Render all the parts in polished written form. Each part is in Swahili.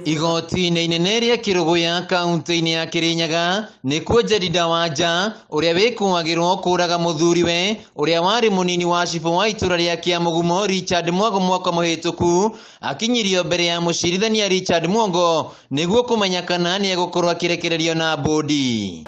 Igoti-ini inene ria Kirugu ya kaunti-ini ya Kirinyaga nikuo Jedidah Wanja uria wikuagirwo kuraga muthuriwe uria wari munini wa cibu wa ituura ria Kiamugumo Richard Mwogo mwaka muhituku akinyirio mbere ya mucirithania Richard Mwogo niguo kumenya kana ni egukorwo akirekererio na bodi.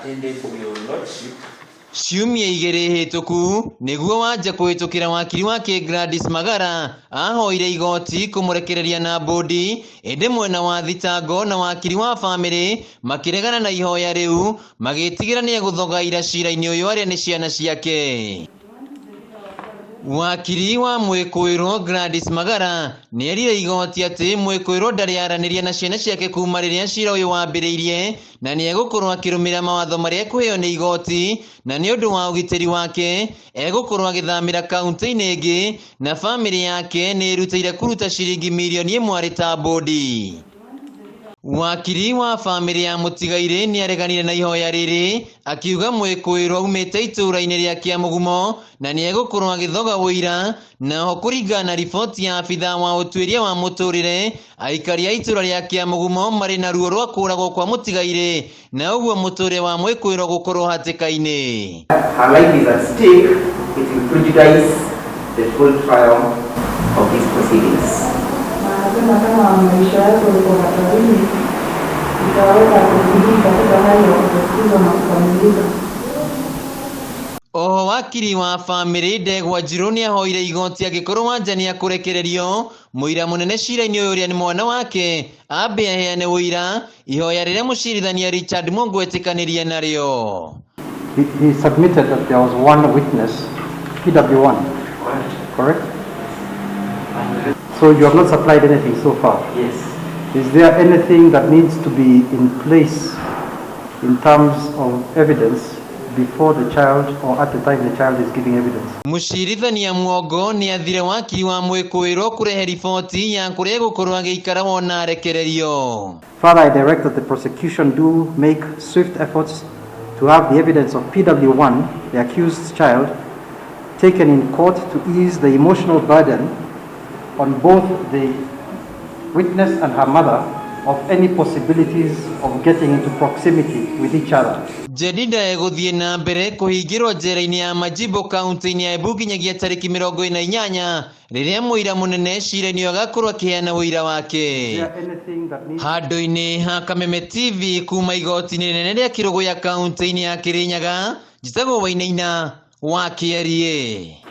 Ciumia igiri hituku niguo Wanja kuhitukira wakiri wake Gladys Magara ahoire igoti kumurekereria na bodi ende mwena wa thitango na wakiri wa family makiregana na ihoya riu magitigira ni eguthogaira cira-ini uyu aria ni ciana ciake. Wakiri wa mwikuagirwo Gladys Magara ni erire igoti ati mwikuagirwo ndari araniria na ciana ciake kuuma riria cira uyu wambiriirie na ni egukorwo akirumira mawatho maria ekuheo ni igoti na ni undu wa ugitiri wake egukorwo agithamira kaunti-ini ingi na family yake ni irutire kuruta ciringi milioni 1 ari ta bodi. Wakiri wa family ya mutigaire ni areganire na ihoya riri akiuga mwikuagirwo umite ituura-ini ria Kiamugumo na ni egukorwo agithoga wuira naho kuringana na riboti ya abitha wa utuiria wa muturire aikari a ituura ria Kiamugumo mari na ruo rwa kuragwo kwa mutigaire na uguo muturire wa mwikuagirwo gukorwo hatika-ini. Her life is at stake. It will prejudice the full trial of these proceedings. Oho wakiri wa family Jedidah Wanja ni ahoire igoti agikorwo Wanja ni akurekererio muira munene cira-ini uyu uria ni mwana wake ambe aheane wuira ihoya riria mucirithania Richard Mwogo etikanirie nario. He submitted that there was one witness, PW1, correct? So you have not supplied anything so far? Yes. Is there anything that needs to be in place in terms of evidence before the child or at the time the child is giving evidence? Mucirithania Mwogo ni athire wakiri wa mwikuagirwo kurehe riboti ya kuria egukorwo agiikara wona arekererio. Further, I direct that the prosecution do make swift efforts to have the evidence of PW1, the accused's child, taken in court to ease the emotional burden on both the witness and her mother of any possibilities of getting into proximity with each other. Jedidah eguthii nambere kuhingirwo njera-ini ya Majimbo kaunti-ini ya Embu nginyagia tariki 28 riria muira munene cira-ini uyu agakorwo akiheana wuira wake. Handu-ini ha Kameme TV kuuma igoti-ini rinene ria Kirugu ya kaunti-ini ya Kirinyaga Gichugu wa Kiamugumo.